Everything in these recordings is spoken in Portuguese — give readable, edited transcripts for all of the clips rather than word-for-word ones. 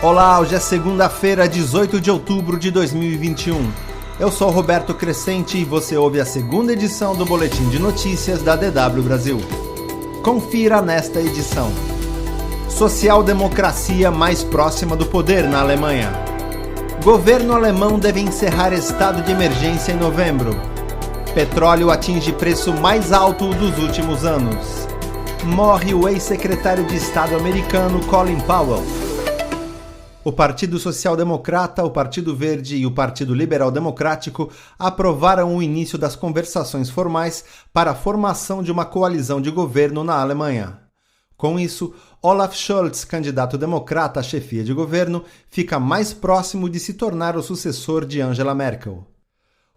Olá, hoje é segunda-feira, 18 de outubro de 2021. Eu sou Roberto Crescente e você ouve a segunda edição do Boletim de Notícias da DW Brasil. Confira nesta edição. Social-democracia mais próxima do poder na Alemanha. Governo alemão deve encerrar estado de emergência em novembro. Petróleo atinge preço mais alto dos últimos anos. Morre o ex-secretário de Estado americano Colin Powell. O Partido Social Democrata, o Partido Verde e o Partido Liberal Democrático aprovaram o início das conversações formais para a formação de uma coalizão de governo na Alemanha. Com isso, Olaf Scholz, candidato democrata à chefia de governo, fica mais próximo de se tornar o sucessor de Angela Merkel.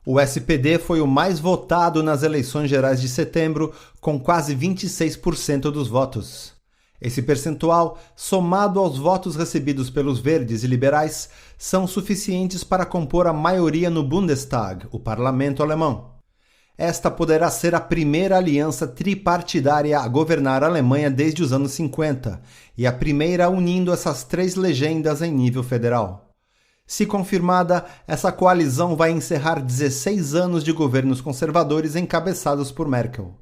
O SPD foi o mais votado nas eleições gerais de setembro, com quase 26% dos votos. Esse percentual, somado aos votos recebidos pelos verdes e liberais, são suficientes para compor a maioria no Bundestag, o parlamento alemão. Esta poderá ser a primeira aliança tripartidária a governar a Alemanha desde os anos 50 e a primeira unindo essas três legendas em nível federal. Se confirmada, essa coalizão vai encerrar 16 anos de governos conservadores encabeçados por Merkel.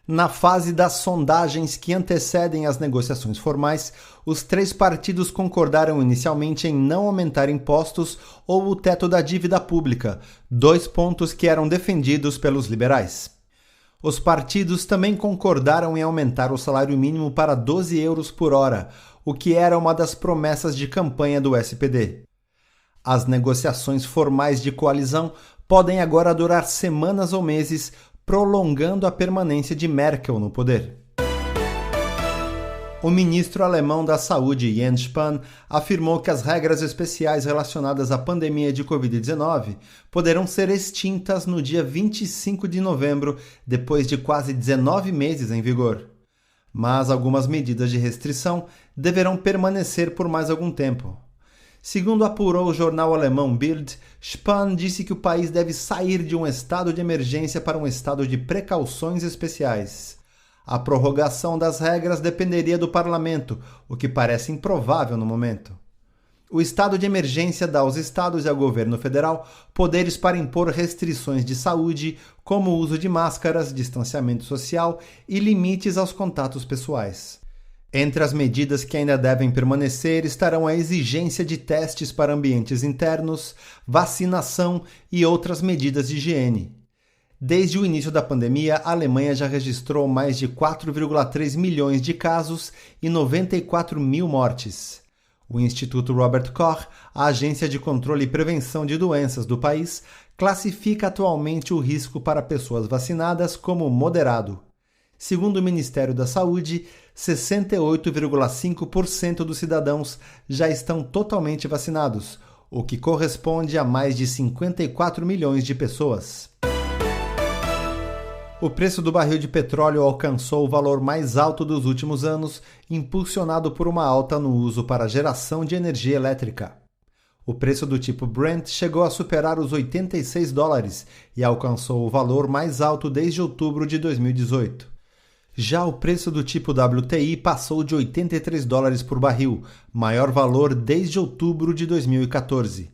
Na fase das sondagens que antecedem as negociações formais, os três partidos concordaram inicialmente em não aumentar impostos ou o teto da dívida pública, 2 pontos que eram defendidos pelos liberais. Os partidos também concordaram em aumentar o salário mínimo para 12 euros por hora, o que era uma das promessas de campanha do SPD. As negociações formais de coalizão podem agora durar semanas ou meses, prolongando a permanência de Merkel no poder. O ministro alemão da Saúde, Jens Spahn, afirmou que as regras especiais relacionadas à pandemia de Covid-19 poderão ser extintas no dia 25 de novembro, depois de quase 19 meses em vigor. Mas algumas medidas de restrição deverão permanecer por mais algum tempo. Segundo apurou o jornal alemão Bild, Spahn disse que o país deve sair de um estado de emergência para um estado de precauções especiais. A prorrogação das regras dependeria do parlamento, o que parece improvável no momento. O estado de emergência dá aos estados e ao governo federal poderes para impor restrições de saúde, como o uso de máscaras, distanciamento social e limites aos contatos pessoais. Entre as medidas que ainda devem permanecer estarão a exigência de testes para ambientes internos, vacinação e outras medidas de higiene. Desde o início da pandemia, a Alemanha já registrou mais de 4,3 milhões de casos e 94 mil mortes. O Instituto Robert Koch, a agência de controle e prevenção de doenças do país, classifica atualmente o risco para pessoas vacinadas como moderado. Segundo o Ministério da Saúde, 68,5% dos cidadãos já estão totalmente vacinados, o que corresponde a mais de 54 milhões de pessoas. O preço do barril de petróleo alcançou o valor mais alto dos últimos anos, impulsionado por uma alta no uso para geração de energia elétrica. O preço do tipo Brent chegou a superar os $86 e alcançou o valor mais alto desde outubro de 2018. Já o preço do tipo WTI passou de $83 por barril, maior valor desde outubro de 2014.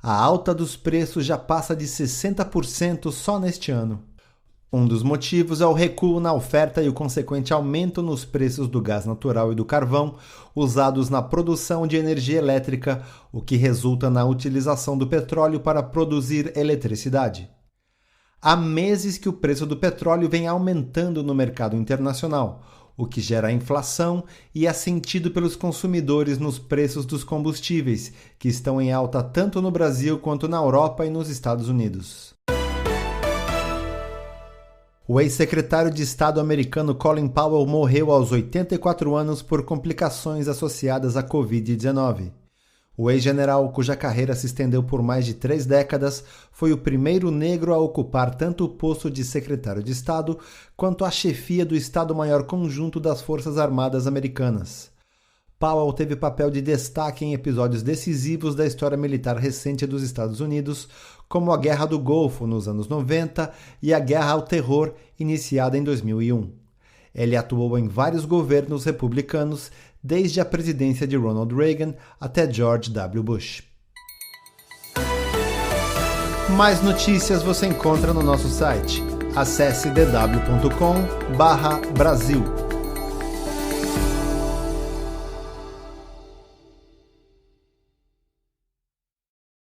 A alta dos preços já passa de 60% só neste ano. Um dos motivos é o recuo na oferta e o consequente aumento nos preços do gás natural e do carvão usados na produção de energia elétrica, o que resulta na utilização do petróleo para produzir eletricidade. Há meses que o preço do petróleo vem aumentando no mercado internacional, o que gera inflação e é sentido pelos consumidores nos preços dos combustíveis, que estão em alta tanto no Brasil quanto na Europa e nos Estados Unidos. O ex-secretário de Estado americano Colin Powell morreu aos 84 anos por complicações associadas à Covid-19. O ex-general, cuja carreira se estendeu por mais de 3 décadas, foi o primeiro negro a ocupar tanto o posto de secretário de Estado quanto a chefia do Estado-Maior Conjunto das Forças Armadas Americanas. Powell teve papel de destaque em episódios decisivos da história militar recente dos Estados Unidos, como a Guerra do Golfo nos anos 90 e a Guerra ao Terror, iniciada em 2001. Ele atuou em vários governos republicanos, desde a presidência de Ronald Reagan até George W. Bush. Mais notícias você encontra no nosso site. Acesse dw.com/Brasil.